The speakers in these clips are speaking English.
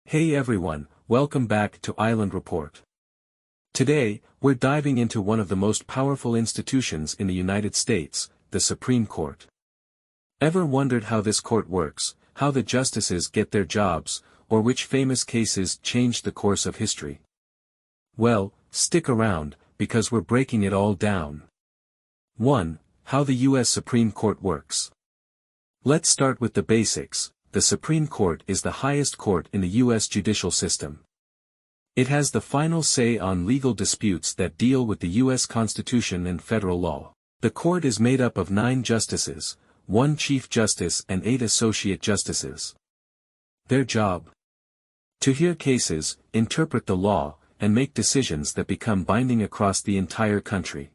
Hey everyone, welcome back to Island Report. Today, we're diving into one of the most powerful institutions in the United States, the Supreme Court. Ever wondered how this court works, how the justices get their jobs, or which famous cases changed the course of history? Well, stick around, because we're breaking it all down. 1. How the U.S. Supreme Court works. Let's start with the basics. The Supreme Court is the highest court in the U.S. judicial system. It has the final say on legal disputes that deal with the U.S. Constitution and federal law. The court is made up of 9 justices, 1 Chief Justice and 8 Associate Justices. Their job? To hear cases, interpret the law, and make decisions that become binding across the entire country.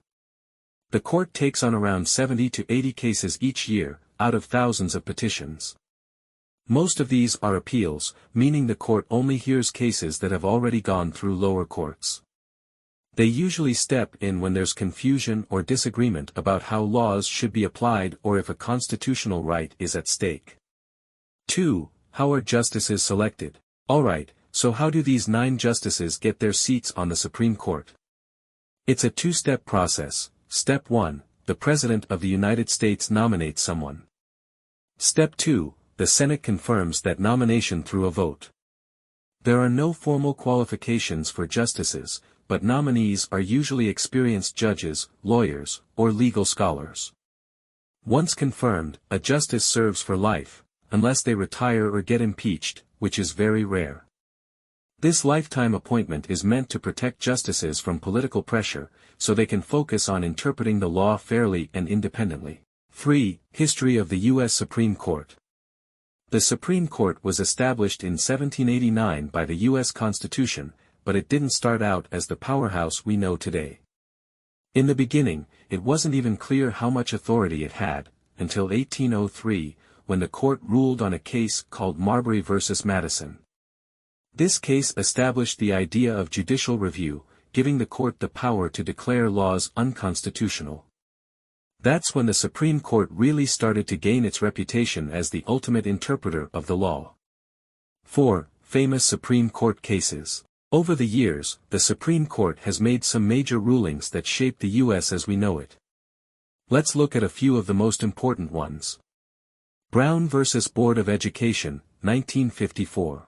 The court takes on around 70 to 80 cases each year, out of thousands of petitions. Most of these are appeals, meaning the court only hears cases that have already gone through lower courts. They usually step in when there's confusion or disagreement about how laws should be applied or if a constitutional right is at stake. 2. How are justices selected? Alright, so how do these 9 justices get their seats on the Supreme Court? It's a 2-step process. Step 1, the President of the United States nominates someone. Step 2, the Senate confirms that nomination through a vote. There are no formal qualifications for justices, but nominees are usually experienced judges, lawyers, or legal scholars. Once confirmed, a justice serves for life, unless they retire or get impeached, which is very rare. This lifetime appointment is meant to protect justices from political pressure, so they can focus on interpreting the law fairly and independently. 3. History of the U.S. Supreme Court. The Supreme Court was established in 1789 by the U.S. Constitution, but it didn't start out as the powerhouse we know today. In the beginning, it wasn't even clear how much authority it had, until 1803, when the court ruled on a case called Marbury v. Madison. This case established the idea of judicial review, giving the court the power to declare laws unconstitutional. That's when the Supreme Court really started to gain its reputation as the ultimate interpreter of the law. 4. Famous Supreme Court cases. Over the years, the Supreme Court has made some major rulings that shaped the U.S. as we know it. Let's look at a few of the most important ones. Brown v. Board of Education, 1954.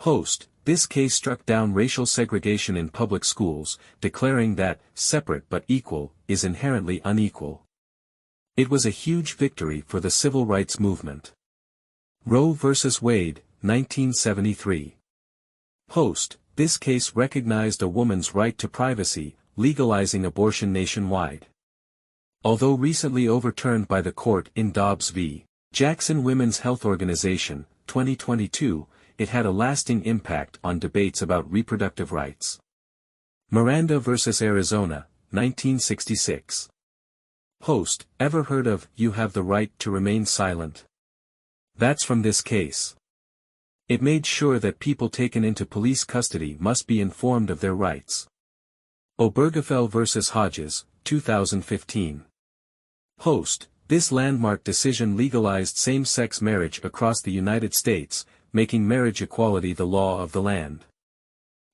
Host, this case struck down racial segregation in public schools, declaring that, separate but equal, is inherently unequal. It was a huge victory for the civil rights movement. Roe v. Wade, 1973. Host, this case recognized a woman's right to privacy, legalizing abortion nationwide. Although recently overturned by the court in Dobbs v. Jackson Women's Health Organization, 2022, it had a lasting impact on debates about reproductive rights. Miranda v. Arizona, 1966. Host, ever heard of "You have the right to remain silent"? That's from this case. It made sure that people taken into police custody must be informed of their rights. Obergefell v. Hodges, 2015. Host, this landmark decision legalized same-sex marriage across the United States, making marriage equality the law of the land.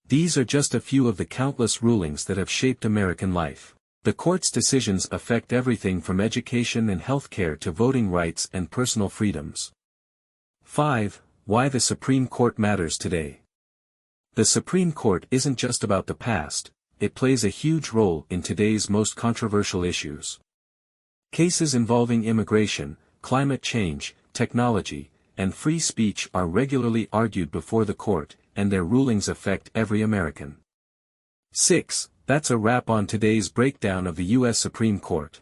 These are just a few of the countless rulings that have shaped American life. The court's decisions affect everything from education and healthcare to voting rights and personal freedoms. 5. Why the Supreme Court matters today. The Supreme Court isn't just about the past, it plays a huge role in today's most controversial issues. Cases involving immigration, climate change, technology, and free speech are regularly argued before the court, and their rulings affect every American. 6. That's a wrap on today's breakdown of the U.S. Supreme Court.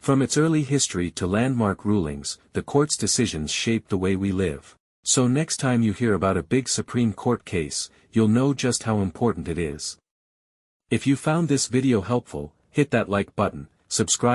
From its early history to landmark rulings, the court's decisions shape the way we live. So next time you hear about a big Supreme Court case, you'll know just how important it is. If you found this video helpful, hit that like button, subscribe